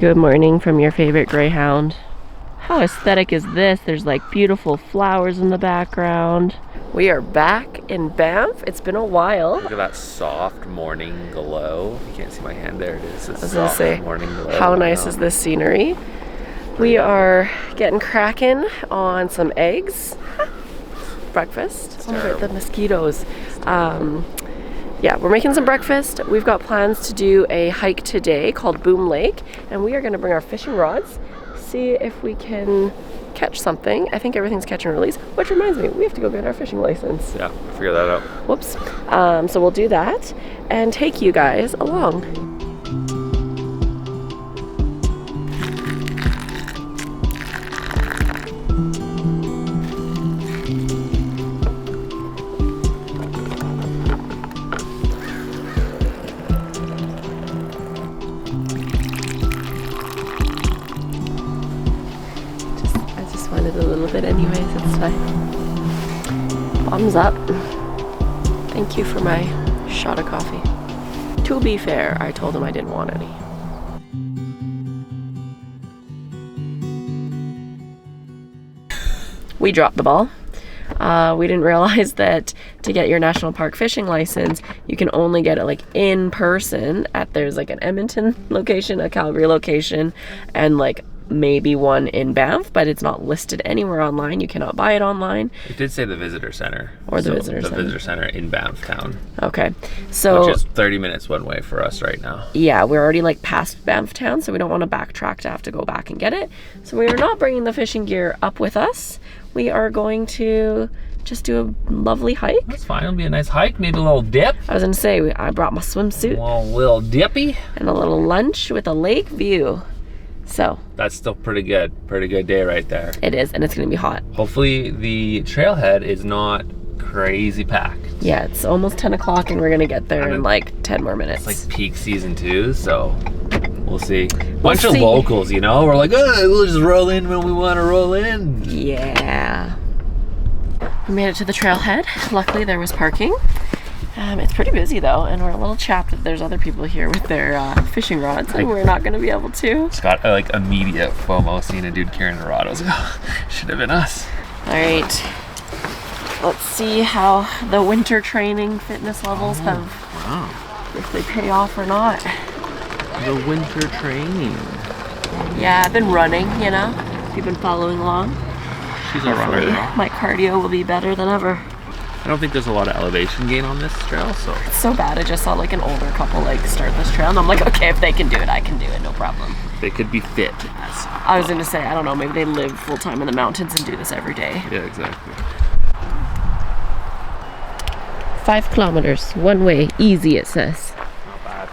Good morning from your favorite greyhound. How aesthetic is this? There's like beautiful flowers in the background. We are back in Banff. It's been a while. Look at that soft morning glow. You can't see my hand. There it is. I was gonna say, morning glow. how nice is this scenery? We are getting cracking on some eggs. Breakfast. Oh my God, the mosquitoes. Yeah, we're making some breakfast. We've got plans to do a hike today called Boom Lake, and we are going to bring our fishing rods, see if we can catch something. I think everything's catch and release, which reminds me, we have to go get our fishing license. Yeah, figure that out. Whoops. So we'll do that and take you guys along. A little bit anyways, it's fine. Thumbs up. Thank you for my shot of coffee. To be fair, I told him I didn't want any. We dropped the ball. We didn't realize that to get your national park fishing license, you can only get it like in person there's like an Edmonton location, a Calgary location, and like maybe one in Banff, but it's not listed anywhere online. You cannot buy it online. It did say the visitor center. Or the visitor center. The visitor center in Banff town. Okay. So which is 30 minutes one way for us right now. Yeah, we're already like past Banff town, so we don't want to backtrack to have to go back and get it. So we are not bringing the fishing gear up with us. We are going to just do a lovely hike. That's fine. It'll be a nice hike. Maybe a little dip. I was going to say, I brought my swimsuit. A little dippy. And a little lunch with a lake view. So that's still pretty good day right there. It is, and it's gonna be hot. Hopefully the trailhead is not crazy packed. Yeah, it's almost 10 o'clock and we're gonna get there in like 10 more minutes. It's like peak season 2, so we'll see. Bunch of locals, you know, we're like, oh, we'll just roll in when we want to roll in. Yeah. We made it to the trailhead. Luckily there was parking. It's pretty busy though, and we're a little chapped that there's other people here with their fishing rods, and we're not going to be able to. It's got like immediate FOMO seeing a dude carrying a rod. I was like, oh, should have been us. All right, let's see how the winter training fitness levels if they pay off or not. The winter training. Yeah, I've been running, you know. If you've been following along. She's a runner. My cardio will be better than ever. I don't think there's a lot of elevation gain on this trail, so. It's so bad. I just saw like an older couple like start this trail, and I'm like, okay, if they can do it, I can do it, no problem. They could be fit. I was gonna say, I don't know, maybe they live full time in the mountains and do this every day. Yeah, exactly. 5 kilometers, one way, easy it says. Not bad.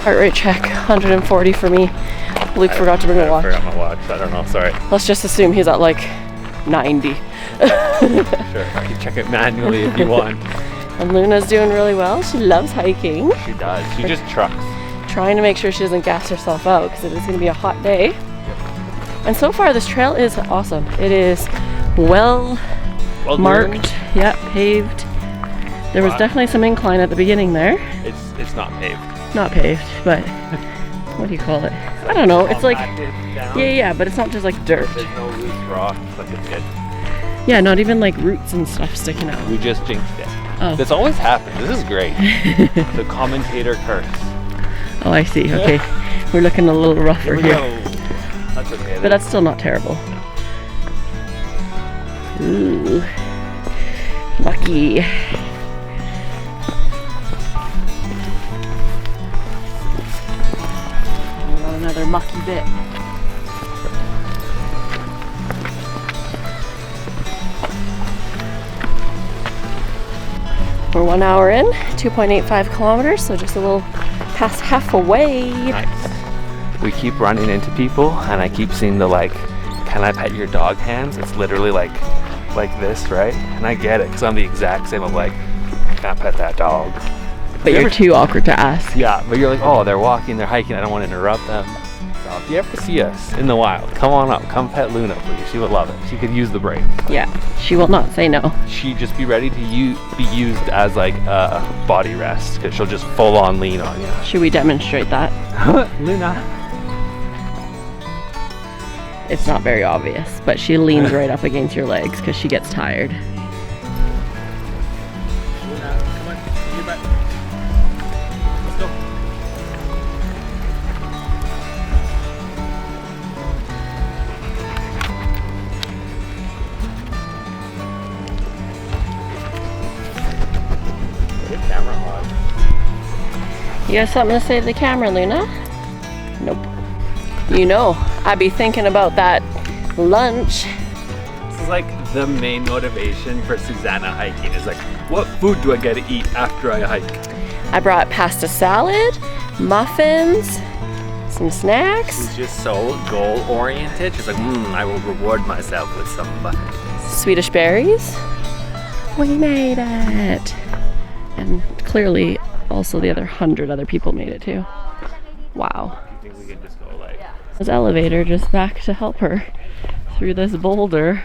Heart rate check, 140 for me. Luke forgot to bring my watch. I forgot my watch. I don't know. Sorry. Let's just assume he's at like 90. Sure. I can check it manually if you want. And Luna's doing really well. She loves hiking. She does. She just trucks. Trying to make sure she doesn't gas herself out because it is going to be a hot day. Yep. And so far, this trail is awesome. It is well marked. Yeah, paved. There was definitely some incline at the beginning there. It's not paved. Not paved, but what do you call it? I don't know. It's like yeah, but it's not just like dirt. There's no loose rocks, like it's good. Yeah, not even like roots and stuff sticking out. We just jinxed it. Oh. This always happens. This is great. The commentator curse. Oh, I see. Okay, we're looking a little rougher here. That's okay. But that's still not terrible. Ooh, lucky. Another mucky bit. We're 1 hour in, 2.85 kilometers, so just a little past halfway. Nice. We keep running into people, and I keep seeing the like, can I pet your dog hands? It's literally like this, right? And I get it, because I'm the exact same of like, can't pet that dog. But you're too awkward to ask. Yeah, but you're like, oh, they're walking, they're hiking, I don't want to interrupt them. If you ever see us in the wild, come on up. Come pet Luna, please. She would love it. She could use the break. Yeah, she will not say no. She'd just be ready to be used as like a body rest because she'll just full on lean on you. Should we demonstrate that? Luna. It's not very obvious, but she leans right up against your legs because she gets tired. Luna, come on. Get back. Let's go. Camera hog. You got something to say to the camera, Luna? Nope. You know, I'd be thinking about that lunch. This is like the main motivation for Susanna hiking is like, what food do I get to eat after I hike? I brought pasta salad, muffins, some snacks. She's just so goal oriented. She's like, I will reward myself with some muffins. Swedish berries. We made it. And clearly also the other 100 other people made it too. Wow. You think we can just go like... This elevator just back to help her through this boulder.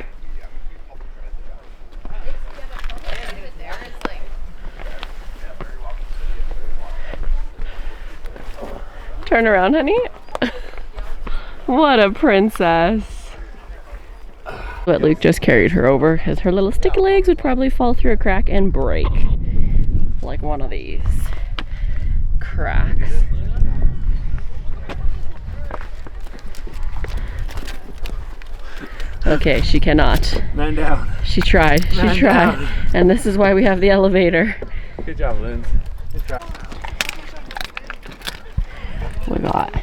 Turn around, honey. What a princess. But Luke just carried her over because her little sticky legs would probably fall through a crack and break. Like one of these cracks. Okay, she cannot. Man down. She tried. She Man tried. down. And this is why we have the elevator. Good job, Linz. Good job. We got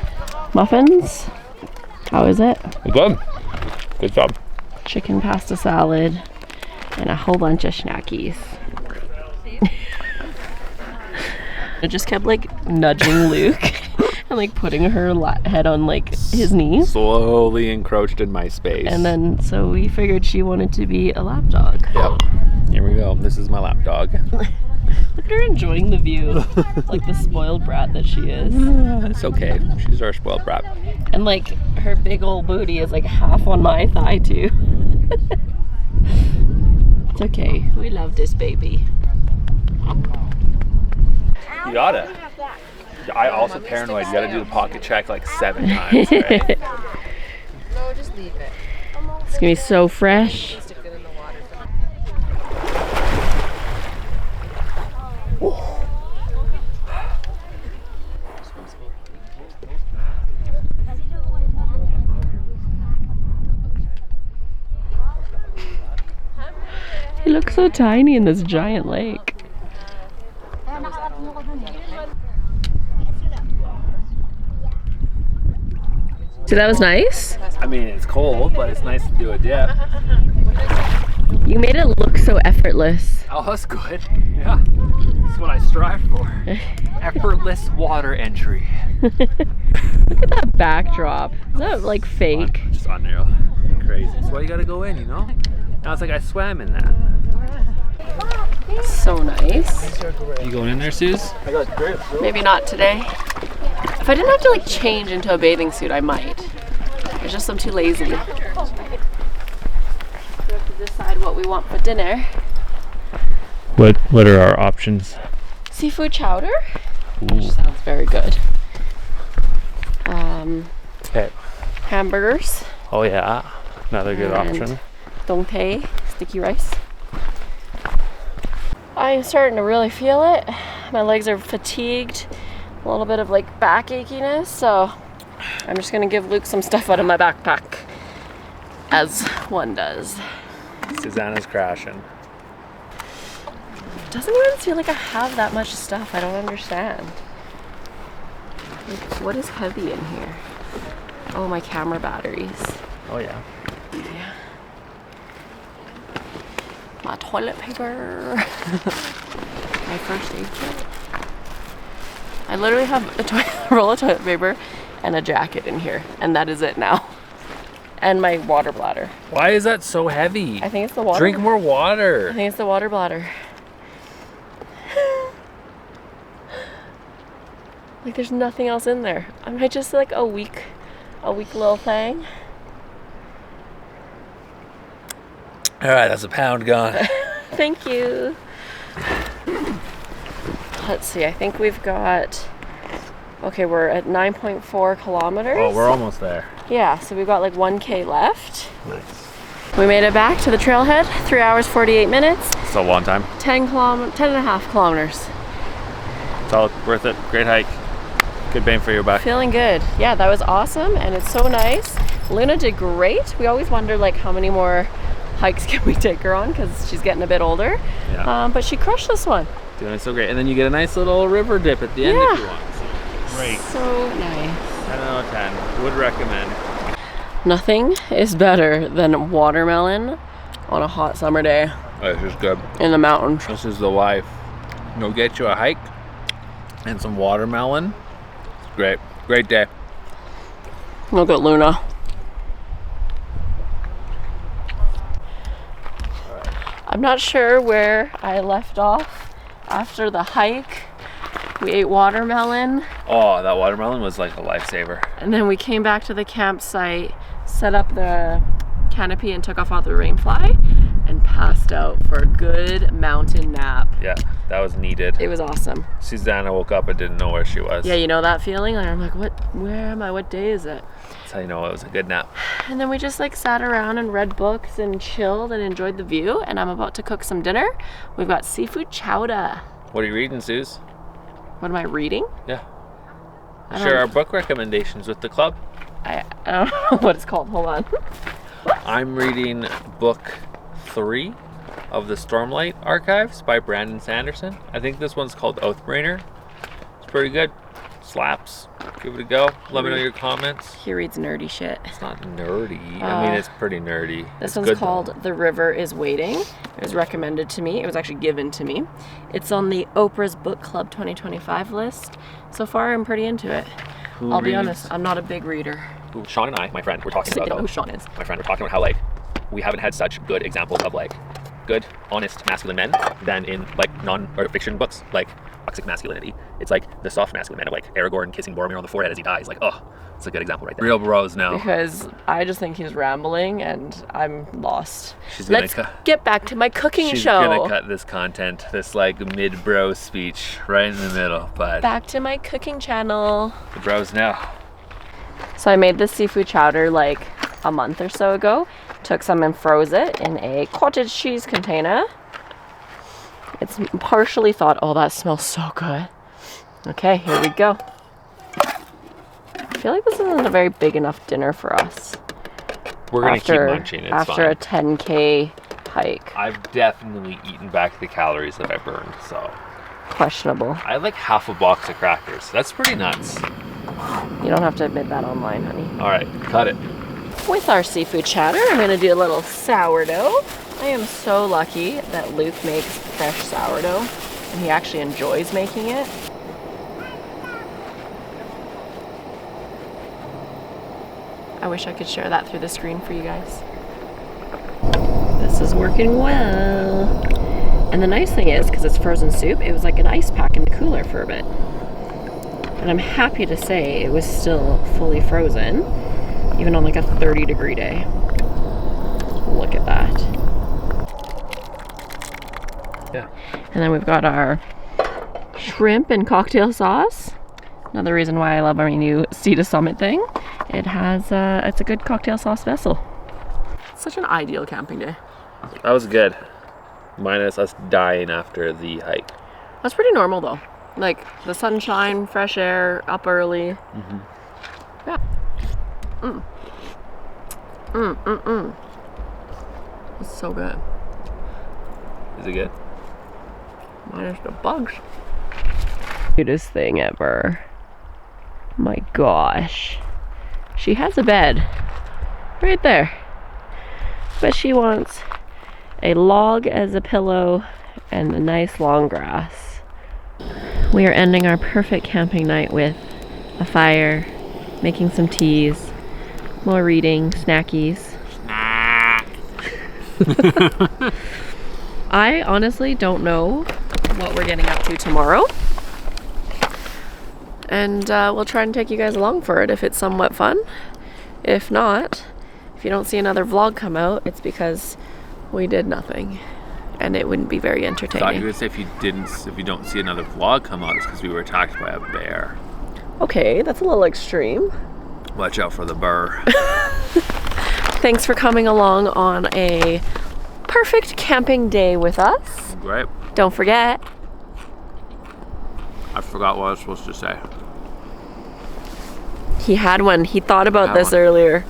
muffins. How is it? Good. Good job. Chicken pasta salad and a whole bunch of snackies. I just kept like nudging Luke and like putting her head on like his knees. Slowly encroached in my space. And then so we figured she wanted to be a lap dog. Yep. Here we go. This is my lap dog. Look at her enjoying the view, like the spoiled brat that she is. It's okay. She's our spoiled brat. And like her big old booty is like half on my thigh too. It's okay. We love this baby. You gotta. I also paranoid. You gotta do the pocket check like 7 times, right? No, just leave it. It's gonna be so fresh. Stick it in the water. He looks so tiny in this giant lake. See, that was nice. I mean, it's cold, but it's nice to do a dip. You made it look so effortless. Oh, that's good. Yeah. That's what I strive for. Effortless water entry. Look at that backdrop. Is that like fake? Just unreal. Crazy. That's why you gotta go in, you know? Now it's like I swam in that. So nice. You going in there, Suze? I got grips. Maybe not today. If I didn't have to like change into a bathing suit, I might. It's just I'm too lazy. We have to decide what we want for dinner. What are our options? Seafood chowder, Ooh. which sounds very good. Okay. Hamburgers. Oh yeah. Another good and option. Dongtae, sticky rice. I'm starting to really feel it. My legs are fatigued. A little bit of like back achiness, so I'm just gonna give Luke some stuff out of my backpack, as one does. Susanna's crashing. Doesn't even feel like I have that much stuff. I don't understand. Like, what is heavy in here? Oh, my camera batteries. Oh yeah. Yeah. My toilet paper. My first aid kit. I literally have a roll of toilet paper and a jacket in here, and that is it now. And my water bladder. Why is that so heavy? I think it's the water. Drink more water. I think it's the water bladder. Like there's nothing else in there. Am I just like a weak a weak little thing. All right, that's a pound gone. Thank you. Let's see, I think we've got, okay, we're at 9.4 kilometers. Oh, we're almost there. Yeah, so we've got like 1K left. Nice. We made it back to the trailhead, 3 hours, 48 minutes. It's a long time. 10 and a half kilometers. It's all worth it. Great hike. Good bang for your buck. Feeling good. Yeah, that was awesome, and it's so nice. Luna did great. We always wonder like how many more hikes can we take her on because she's getting a bit older. Yeah. But she crushed this one. Doing so great. And then you get a nice little river dip at the end if you want. So, great. So nice. 10 out of 10. Would recommend. Nothing is better than watermelon on a hot summer day Oh, this is good. in the mountains. This is the life. You'll get you a hike and some watermelon. It's great. Great day. Look at Luna. I'm not sure where I left off after the hike. We ate watermelon, Oh, that watermelon was like a lifesaver. and then we came back to the campsite, set up the canopy and took off all the rainfly, and passed out for a good mountain nap. Yeah, that was needed. It was awesome. Susanna woke up and didn't know where she was. Yeah, you know that feeling? Like, I'm like, where am I? What day is it? That's how you know it was a good nap. And then we just like sat around and read books and chilled and enjoyed the view, and I'm about to cook some dinner. We've got seafood chowder. What are you reading, Suze? What am I reading? Yeah. I Share don't- our book recommendations with the club. I don't know what it's called. Hold on. I'm reading book 3 of the Stormlight Archives by Brandon Sanderson. I think this one's called Oathbringer. It's pretty good. Slaps. Give it a go. Let me know your comments. He reads nerdy shit. It's not nerdy. I mean, it's pretty nerdy. This It's one's good, called though. The River is Waiting. It was recommended to me. It was actually given to me. It's on the Oprah's Book Club 2025 list. So far, I'm pretty into it. Who I'll be reads? honest, I'm not a big reader. Sean and I, my friend, we're talking I about know who Sean is. my friend, we're talking about how like we haven't had such good examples of like good, honest, masculine men than in like non-or fiction books like toxic masculinity. It's like the soft masculine men of like Aragorn kissing Boromir on the forehead as he dies. Like, oh, it's a good example right there. Real bros now. Because I just think he's rambling and I'm lost. She's gonna Let's get back to my cooking She's show. gonna cut this content, this like mid-bro speech right in the middle, but Back to my cooking channel. the bros now. So I made this seafood chowder like a month or so ago. Took some and froze it in a cottage cheese container. It's partially thawed. Oh, that smells so good. Okay, here we go. I feel like this isn't a very big enough dinner for us. We're gonna keep munching, it's after fine. a 10K hike. I've definitely eaten back the calories that I burned, so. Questionable. I had like half a box of crackers. That's pretty nuts. You don't have to admit that online, honey. All right, cut it. With our seafood chowder, I'm going to do a little sourdough. I am so lucky that Luke makes fresh sourdough, and he actually enjoys making it. I wish I could share that through the screen for you guys. This is working well. And the nice thing is, because it's frozen soup, it was like an ice pack in the cooler for a bit. And I'm happy to say it was still fully frozen, even on like a 30-degree day. Look at that. Yeah. And then we've got our shrimp and cocktail sauce. Another reason why I love our new Sea to Summit thing. It has, it's a good cocktail sauce vessel. Such an ideal camping day. That was good. Minus us dying after the hike. That's pretty normal though. Like the sunshine, fresh air, up early. Yeah. It's so good. Is it good? Minus the bugs. Cutest thing ever. My gosh. She has a bed right there. But she wants a log as a pillow and a nice long grass. We are ending our perfect camping night with a fire, making some teas, more reading, snackies. I honestly don't know what we're getting up to tomorrow. And we'll try and take you guys along for it if it's somewhat fun. If not, if you don't see another vlog come out, it's because we did nothing. And it wouldn't be very I thought you entertaining. would say if you don't see another vlog come out, it's because we were attacked by a bear. Okay, that's a little extreme. Watch out for the burr. Thanks for coming along on a perfect camping day with us. Right? Don't forget, I forgot what I was supposed to say. he had one. He thought about Had this one. earlier.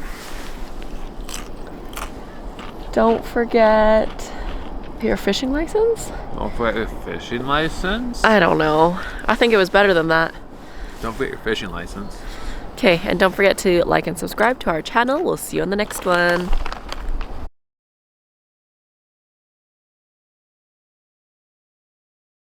Don't forget your fishing license? Don't forget your fishing license. I don't know. I think it was better than that. Don't forget your fishing license. Okay, and don't forget to like and subscribe to our channel. We'll see you on the next one.